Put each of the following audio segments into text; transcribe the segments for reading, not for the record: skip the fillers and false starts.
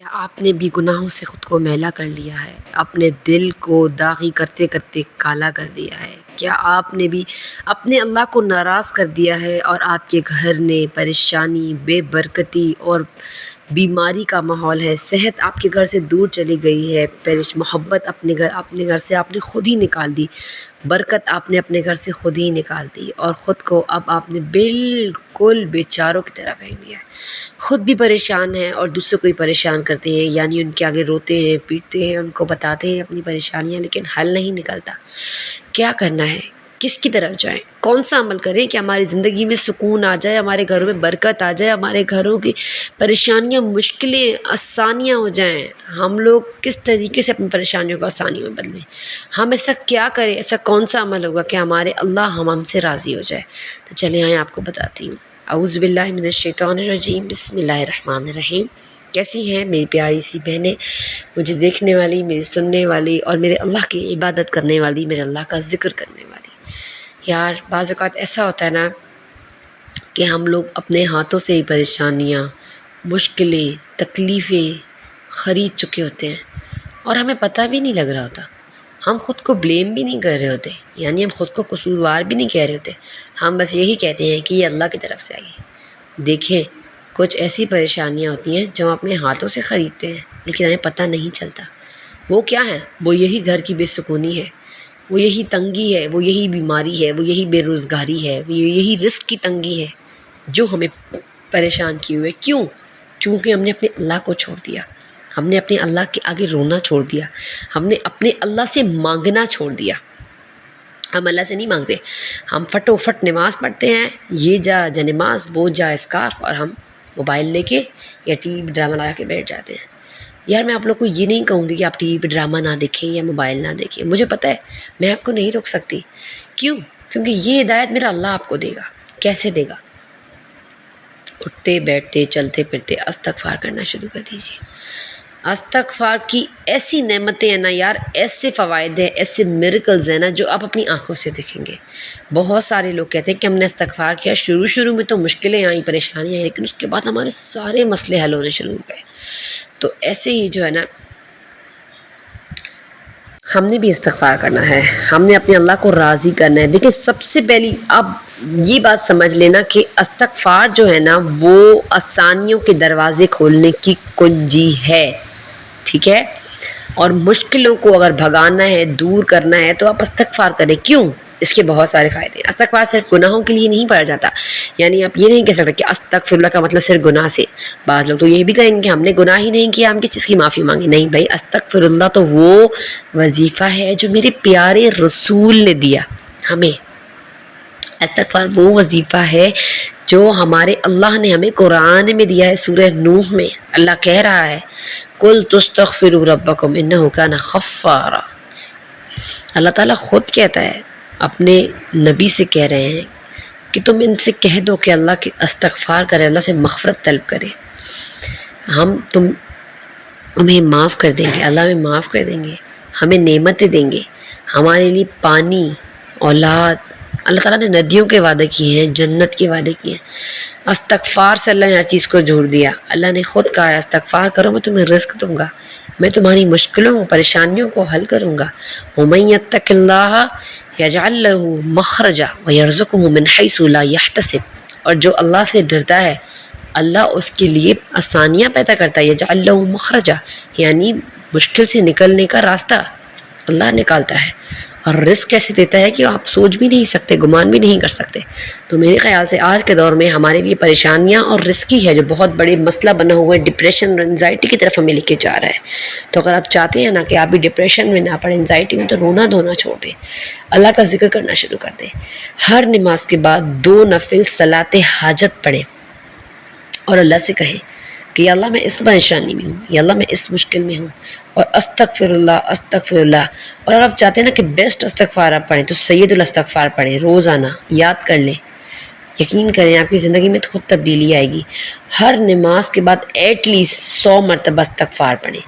کیا آپ نے بھی گناہوں سے خود کو میلا کر لیا ہے؟ اپنے دل کو داغی کرتے کرتے کالا کر دیا ہے؟ کیا آپ نے بھی اپنے اللہ کو ناراض کر دیا ہے اور آپ کے گھر نے پریشانی، بے برکتی اور بیماری کا ماحول ہے؟ صحت آپ کے گھر سے دور چلی گئی ہے، محبت اپنے گھر سے آپ نے خود ہی نکال دی، برکت آپ نے اپنے گھر سے خود ہی نکال دی، اور خود کو اب آپ نے بالکل بیچاروں کی طرح پھینک دیا ہے۔ خود بھی پریشان ہیں اور دوسروں کو بھی پریشان کرتے ہیں، یعنی ان کے آگے روتے ہیں، پیٹتے ہیں، ان کو بتاتے ہیں اپنی پریشانیاں، لیکن حل نہیں نکلتا۔ کیا کرنا ہے؟ کس کی طرف جائیں؟ کون سا عمل کریں کہ ہماری زندگی میں سکون آ جائے، ہمارے گھروں میں برکت آ جائے، ہمارے گھروں کی پریشانیاں، مشکلیں آسانیاں ہو جائیں؟ ہم لوگ کس طریقے سے اپنی پریشانیوں کو آسانی میں بدلیں؟ ہم ایسا کیا کریں؟ ایسا کون سا عمل ہوگا کہ ہمارے اللہ ہم سے راضی ہو جائے؟ تو چلیں آئیں آپ کو بتاتی ہوں۔ اعوذ باللہ من الشیطان الرجیم، بسم اللہ الرحمن الرحیم۔ کیسی ہیں میری پیاری سی بہنیں، مجھے دیکھنے والی، میری سننے والی، اور میرے اللہ کی عبادت کرنے والی، میرے اللہ کا ذکر کرنے والی؟ یار بعض اوقات ایسا ہوتا ہے نا کہ ہم لوگ اپنے ہاتھوں سے ہی پریشانیاں، مشکلیں، تکلیفیں خرید چکے ہوتے ہیں اور ہمیں پتہ بھی نہیں لگ رہا ہوتا۔ ہم خود کو بلیم بھی نہیں کر رہے ہوتے، یعنی ہم خود کو قصوروار بھی نہیں کہہ رہے ہوتے، ہم بس یہی کہتے ہیں کہ یہ اللہ کی طرف سے آئی۔ دیکھیں، کچھ ایسی پریشانیاں ہوتی ہیں جو ہم اپنے ہاتھوں سے خریدتے ہیں لیکن ہمیں پتہ نہیں چلتا۔ وہ کیا ہے؟ وہ یہی گھر کی بے سکونی ہے، وہ یہی تنگی ہے، وہ یہی بیماری ہے، وہ یہی بے روزگاری ہے، وہ یہی رزق کی تنگی ہے جو ہمیں پریشان کیے ہوئے۔ کیوں؟ کیونکہ ہم نے اپنے اللہ کو چھوڑ دیا، ہم نے اپنے اللہ کے آگے رونا چھوڑ دیا، ہم نے اپنے اللہ سے مانگنا چھوڑ دیا۔ ہم اللہ سے نہیں مانگتے، ہم فٹو فٹ نماز پڑھتے ہیں، یہ جا نماز، وہ جا اسکارف، اور ہم موبائل لے کے یا ٹی وی پہ ڈرامہ لگا کے بیٹھ جاتے ہیں۔ یار میں آپ لوگ کو یہ نہیں کہوں گی کہ آپ ٹی وی پہ ڈرامہ نہ دیکھیں یا موبائل نہ دیکھیں، مجھے پتہ ہے میں آپ کو نہیں روک سکتی۔ کیوں؟ کیونکہ یہ ہدایت میرا اللہ آپ کو دے گا۔ کیسے دے گا؟ اٹھتے بیٹھتے چلتے پھرتے استغفار کرنا شروع کر دیجیے۔ استغفار کی ایسی نعمتیں ہیں نا یار، ایسے فوائد ہیں، ایسے میریکلز ہیں نا جو آپ اپنی آنکھوں سے دیکھیں گے۔ بہت سارے لوگ کہتے ہیں کہ ہم نے استغفار کیا، شروع میں تو مشکلیں آئیں، پریشانیاں آئیں، لیکن اس کے بعد ہمارے سارے مسئلے حل ہونے شروع ہو گئے۔ تو ایسے ہی جو ہے نا، ہم نے بھی استغفار کرنا ہے، ہم نے اپنے اللہ کو راضی کرنا ہے۔ دیکھیں، سب سے پہلی اب یہ بات سمجھ لینا کہ استغفار جو ہے نا وہ آسانیوں کے دروازے کھولنے کی کنجی ہے، ٹھیک ہے؟ اور مشکلوں کو اگر بھگانا ہے، دور کرنا ہے، تو آپ استغفار کریں۔ کیوں؟ اس کے بہت سارے فائدے ہیں۔ استغفار صرف گناہوں کے لیے نہیں پڑھا جاتا، یعنی آپ یہ نہیں کہہ سکتے کہ استغفر اللہ کا مطلب صرف گناہ سے۔ بعض لوگ تو یہ بھی کہیں گے کہ ہم نے گناہ ہی نہیں کیا، ہم کس چیز کی معافی مانگیں؟ نہیں بھائی، استغفر اللہ تو وہ وظیفہ ہے جو میرے پیارے رسول نے دیا ہمیں۔ استغفار وہ وظیفہ ہے جو ہمارے اللہ نے ہمیں قرآن میں دیا ہے، سورہ نوح میں اللہ کہہ رہا ہے قُلْ تُسْتَغْفِرُوا رَبَّكُمْ إِنَّهُ كَانَ غَفَّارًا۔ اللہ تعالیٰ خود کہتا ہے، اپنے نبی سے کہہ رہے ہیں کہ تم ان سے کہہ دو کہ اللہ کے استغفار کرے، اللہ سے مغفرت طلب کرے، تمہیں معاف کر دیں گے، اللہ ہمیں معاف کر دیں گے، ہمیں نعمتیں دیں گے، ہمارے لیے پانی، اولاد، اللہ تعالیٰ نے ندیوں کے وعدے کیے ہیں، جنت کے وعدے کیے ہیں۔ استغفار سے اللہ نے ہر چیز کو جوڑ دیا۔ اللہ نے خود کہا ہے استغفار کرو، میں تمہیں رزق دوں گا، میں تمہاری مشکلوں پریشانیوں کو حل کروں گا۔ وَمَن يَتَّقِ اللَّهَ يَجْعَل لَّهُ مَخْرَجًا وَيَرْزُقْهُ مِنْ حَيْثُ لَا يَحْتَسِبُ، اور جو اللہ سے ڈرتا ہے اللہ اس کے لیے آسانیاں پیدا کرتا ہے۔ يَجْعَل لَّهُ مَخْرَجًا یعنی مشکل سے نکلنے کا راستہ اللہ نکالتا ہے، اور رزق کیسے دیتا ہے کہ آپ سوچ بھی نہیں سکتے، گمان بھی نہیں کر سکتے۔ تو میرے خیال سے آج کے دور میں ہمارے لیے پریشانیاں اور رزق ہی ہے جو بہت بڑے مسئلہ بنا ہوا ہے، ڈپریشن اور انزائٹی کی طرف ہمیں لے کے جا رہا ہے۔ تو اگر آپ چاہتے ہیں نا کہ آپ بھی ڈپریشن میں نہ پڑیں، انزائٹی میں، تو رونا دھونا چھوڑ دیں، اللہ کا ذکر کرنا شروع کر دیں۔ ہر نماز کے بعد 2 نفل صلاۃ حاجت پڑھیں اور اللہ سے کہیں کہ یا اللہ میں اس پریشانی میں ہوں، یا اللہ میں اس مشکل میں ہوں، اور استغفر اللہ۔ اور اگر آپ چاہتے ہیں نا کہ بیسٹ استغفار آپ پڑھیں تو سید الاستغفار پڑھیں، روزانہ یاد کر لیں، یقین کریں آپ کی زندگی میں خود تبدیلی آئے گی۔ ہر نماز کے بعد ایٹ لیسٹ 100 مرتبہ استغفار پڑھیں،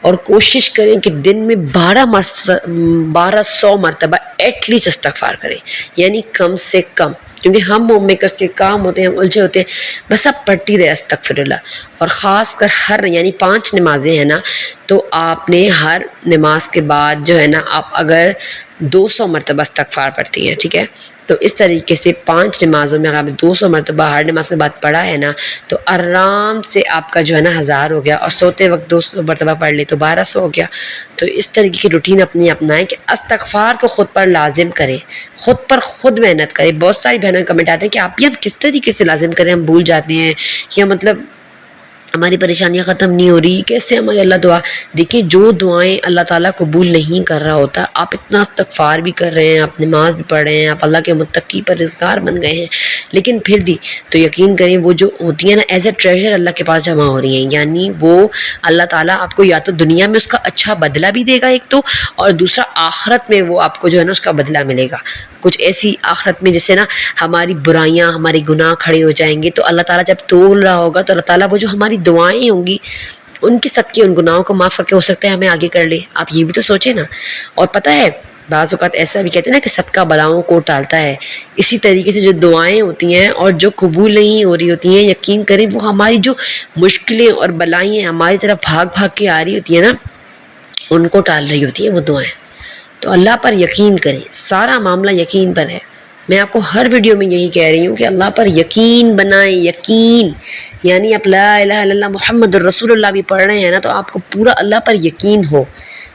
اور کوشش کریں کہ دن میں 1200 مرتبہ ایٹ لیسٹ استغفار کریں، یعنی کم سے کم۔ کیونکہ ہم ہوم میکرس کے کام ہوتے ہیں، ہم الجھے ہوتے ہیں، بس آپ پڑھتی رہے استغفر اللہ. اور خاص کر ہر یعنی 5 نمازیں ہیں نا، تو آپ نے ہر نماز کے بعد جو ہے نا، آپ اگر 200 مرتبہ استغفار پڑھتی ہیں، ٹھیک ہے، تو اس طریقے سے 5 نمازوں میں اگر آپ نے 200 مرتبہ ہر نماز کے بعد پڑھا ہے نا، تو آرام سے آپ کا جو ہے نا 1000 ہو گیا. اور سوتے وقت 200 مرتبہ پڑھ لی تو 1200 ہو گیا. تو اس طریقے کی روٹین اپنی اپنائیں کہ استغفار کو خود پر لازم کریں، خود پر خود محنت کریں. بہت ساری بہنوں کے کمنٹ آتے ہیں کہ آپ یہ کس طریقے سے لازم کریں، ہم بھول جاتے ہیں، یا مطلب ہماری پریشانیاں ختم نہیں ہو رہی، کیسے ہماری اللہ دعا. دیکھیں جو دعائیں اللہ تعالیٰ قبول نہیں کر رہا ہوتا، آپ اتنا استغفار بھی کر رہے ہیں، آپ نماز بھی پڑھ رہے ہیں، آپ اللہ کے متقی پرہیزگار بن گئے ہیں، لیکن پھر بھی تو یقین کریں وہ جو ہوتی ہیں نا ایز اے ٹریجر اللہ کے پاس جمع ہو رہی ہیں. یعنی وہ اللہ تعالیٰ آپ کو یا تو دنیا میں اس کا اچھا بدلہ بھی دے گا ایک تو، اور دوسرا آخرت میں وہ آپ کو جو ہے نا اس کا بدلہ ملے گا. کچھ ایسی آخرت میں جیسے نا ہماری برائیاں، ہمارے گناہ کھڑے ہو جائیں گے، تو اللہ تعالیٰ جب تول رہا ہوگا تو اللہ تعالیٰ وہ جو ہماری دعائیں ہوں گی ان کے صدقے ان گناہوں کو معاف کر کے ہو سکتا ہے ہمیں آگے کر لے. آپ یہ بھی تو سوچیں نا. اور پتہ ہے بعض اوقات ایسا بھی کہتے ہیں نا کہ صدقہ بلاؤں کو ٹالتا ہے. اسی طریقے سے جو دعائیں ہوتی ہیں اور جو قبول نہیں ہو رہی ہوتی ہیں، یقین کریں وہ ہماری جو مشکلیں اور بلائیں ہماری طرف بھاگ بھاگ کے آ رہی ہوتی ہیں نا، ان کو ٹال رہی ہوتی ہیں وہ دعائیں. تو اللہ پر یقین کریں، سارا معاملہ یقین پر ہے. میں آپ کو ہر ویڈیو میں یہی کہہ رہی ہوں کہ اللہ پر یقین بنائیں. یقین یعنی آپ لا الہ الا اللہ محمد الرسول اللہ بھی پڑھ رہے ہیں نا، تو آپ کو پورا اللہ پر یقین ہو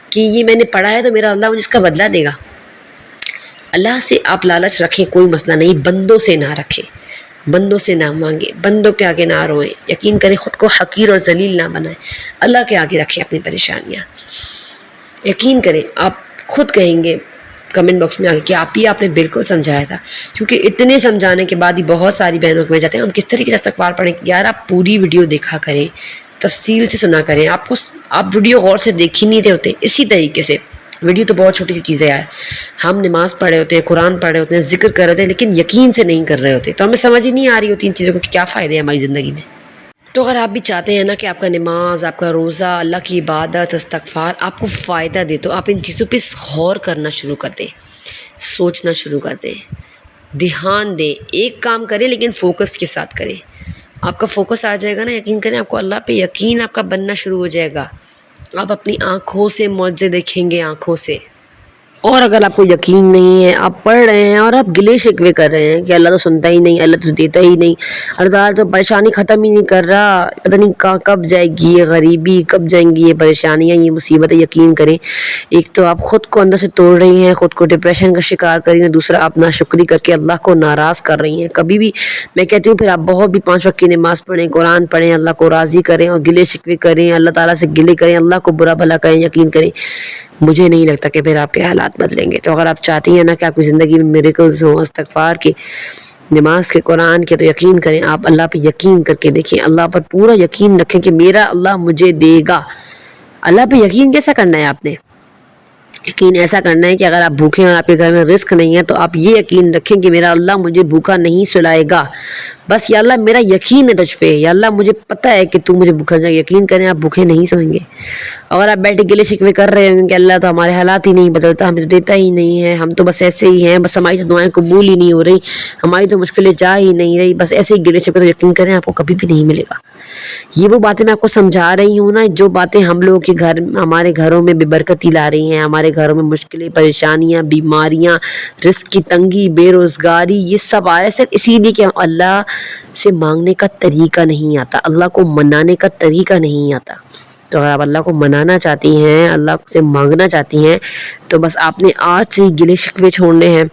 کہ یہ میں نے پڑھا ہے تو میرا اللہ مجھے اس کا بدلہ دے گا. اللہ سے آپ لالچ رکھیں، کوئی مسئلہ نہیں، بندوں سے نہ رکھیں، بندوں سے نہ مانگیں، بندوں کے آگے نہ روئیں. یقین کریں خود کو حقیر اور ذلیل نہ بنائیں، اللہ کے آگے رکھیں اپنی پریشانیاں. یقین کریں آپ خود کہیں گے کمنٹ باکس میں آگے کہ آپ نے بالکل سمجھایا تھا. کیونکہ اتنے سمجھانے کے بعد ہی بہت ساری بہنوں کے میں جاتے ہیں ہم کس طریقے سے استغفار پڑھیں. یار آپ پوری ویڈیو دیکھا کریں، تفصیل سے سنا کریں. آپ ویڈیو غور سے دیکھ ہی نہیں رہے ہوتے. اسی طریقے سے ویڈیو تو بہت چھوٹی سی چیز ہے یار. ہم نماز پڑھ رہے ہوتے ہیں، قرآن پڑھ رہے ہوتے ہیں، ذکر کر رہے ہوتے ہیں، لیکن یقین سے نہیں کر رہے ہوتے، تو ہمیں سمجھ ہی نہیں آ رہی ہوتی ان چیزوں کو کہ کیا فائدے ہیں ہماری زندگی میں. تو اگر آپ بھی چاہتے ہیں نا کہ آپ کا نماز، آپ کا روزہ، اللہ کی عبادت، استغفار آپ کو فائدہ دے، تو آپ ان چیزوں پہ غور کرنا شروع کر دیں، سوچنا شروع کر دیں، دھیان دیں. ایک کام کریں لیکن فوکس کے ساتھ کریں. آپ کا فوکس آ جائے گا نا، یقین کریں آپ کو اللہ پہ یقین آپ کا بننا شروع ہو جائے گا. آپ اپنی آنکھوں سے معجزے دیکھیں گے، آنکھوں سے. اور اگر آپ کو یقین نہیں ہے، آپ پڑھ رہے ہیں اور آپ گلے شکوے کر رہے ہیں کہ اللہ تو سنتا ہی نہیں، اللہ تو دیتا ہی نہیں، اللہ تعالیٰ تو پریشانی ختم ہی نہیں کر رہا، پتہ نہیں کب جائے گی یہ غریبی، کب جائیں گی یہ پریشانیاں، یہ مصیبتیں. یقین کریں ایک تو آپ خود کو اندر سے توڑ رہی ہیں، خود کو ڈپریشن کا شکار کر رہی ہیں، دوسرا آپ ناشکری کر کے اللہ کو ناراض کر رہی ہیں. کبھی بھی میں کہتی ہوں پھر آپ بہت بھی 5 وقت کی نماز پڑھیں، قرآن پڑھیں، اللہ کو راضی کریں اور گلے شکوے کریں، اللہ تعالیٰ سے گلے کریں، اللہ کو برا بھلا کریں. یقین کریں مجھے نہیں لگتا کہ پھر آپ کے حالات بدلیں گے. تو اگر آپ چاہتی ہیں نا کہ آپ کی زندگی میں میریکلز ہوں، استغفار کے، نماز کے، قرآن کے، تو یقین کریں آپ اللہ پہ یقین کر کے دیکھیں. اللہ پر پورا یقین رکھیں کہ میرا اللہ مجھے دے گا. اللہ پہ یقین کیسا کرنا ہے آپ نے؟ یقین ایسا کرنا ہے کہ اگر آپ بھوکے ہیں اور آپ کے گھر میں رزق نہیں ہے، تو آپ یہ یقین رکھیں کہ میرا اللہ مجھے بھوکا نہیں سلائے گا. بس یا اللہ میرا یقین ہے تجھ پہ، یا اللہ مجھے پتہ ہے کہ تو مجھے بھوکا جائے. یقین کریں آپ بھوکے نہیں سوئیں گے. اگر آپ بیٹھے گلے شکوے کر رہے ہوں کہ اللہ تو ہمارے حالات ہی نہیں بدلتا، ہمیں تو دیتا ہی نہیں ہے، ہم تو بس ایسے ہی ہیں، بس ہماری تو دعائیں قبول ہی نہیں ہو رہی، ہماری تو مشکلیں جا ہی نہیں رہی، بس ایسے ہی گلے شکوے، تو یقین کریں آپ کو کبھی بھی نہیں ملے گا. یہ وہ باتیں میں آپ کو سمجھا رہی ہوں نا، جو باتیں ہم لوگوں کے گھر، ہمارے گھروں میں بے برکتی لا رہی ہیں، ہمارے گھروں میں مشکلیں، پریشانیاں، بیماریاں، رزق کی تنگی، بے روزگاری، یہ سب آ رہا ہے صرف اسی لیے کہ اللہ سے مانگنے کا طریقہ نہیں آتا، اللہ کو منانے کا طریقہ نہیں آتا. تو اگر آپ اللہ کو منانا چاہتی ہیں، اللہ سے مانگنا چاہتی ہیں، تو بس آپ نے آج سے ہی گلے شکوے چھوڑنے ہیں.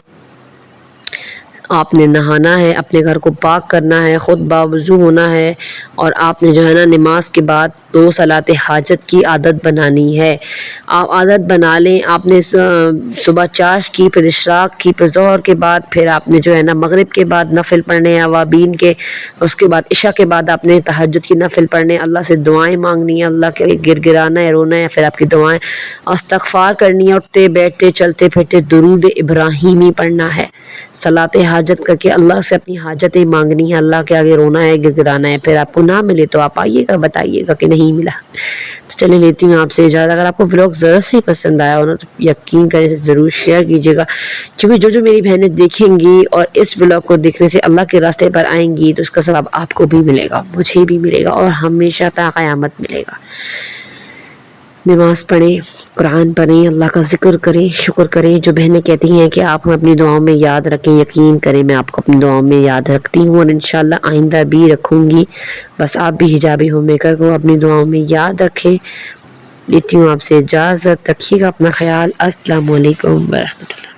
آپ نے نہانا ہے، اپنے گھر کو پاک کرنا ہے، خود باوضو ہونا ہے، اور آپ نے جو ہے نا نماز کے بعد 2 صلاۃ حاجت کی عادت بنانی ہے. آپ عادت بنا لیں. آپ نے صبح چاش کی، پھر اشراق کی، پھر ظہر کے بعد، پھر آپ نے جو ہے نا مغرب کے بعد نفل پڑھنے ہیں اوابین کے، اس کے بعد عشاء کے بعد آپ نے تہجد کی نفل پڑھنے، اللہ سے دعائیں مانگنی ہے، اللہ کے گر گرانا ہے، رونا ہے، پھر آپ کی دعائیں استغفار کرنی ہے، اٹھتے بیٹھتے چلتے پھرتے درود ابراہیمی پڑھنا ہے، صلاۃ حاجت کر کے اللہ سے اپنی حاجتیں مانگنی ہے، اللہ کے آگے رونا ہے، گر گرانا ہے، پھر آپ کو نہ ملے تو آپ آئیے گا، بتائیے گا کہ نہیں ملا۔ تو چلے لیتی ہوں آپ سے اجازت۔ اگر آپ کو ولاگ ذرا سے پسند آیا ہو نا تو یقین کریں سے ضرور شیئر کیجیے گا، کیونکہ جو میری بہنیں دیکھیں گی اور اس ولاگ کو دیکھنے سے اللہ کے راستے پر آئیں گی تو اس کا ثواب آپ کو بھی ملے گا، مجھے بھی ملے گا، اور ہمیشہ تا قیامت ملے گا۔ نماز پڑھیں، قرآن پڑھیں، اللہ کا ذکر کریں، شکر کریں۔ جو بہنیں کہتی ہیں کہ آپ ہمیں اپنی دعاؤں میں یاد رکھیں، یقین کریں میں آپ کو اپنی دعاؤں میں یاد رکھتی ہوں، اور انشاءاللہ آئندہ بھی رکھوں گی۔ بس آپ بھی حجابی ہوم میکر کو اپنی دعاؤں میں یاد رکھیں۔ لیتی ہوں آپ سے اجازت، رکھیے گا اپنا خیال۔ السلام علیکم ورحمۃ اللہ۔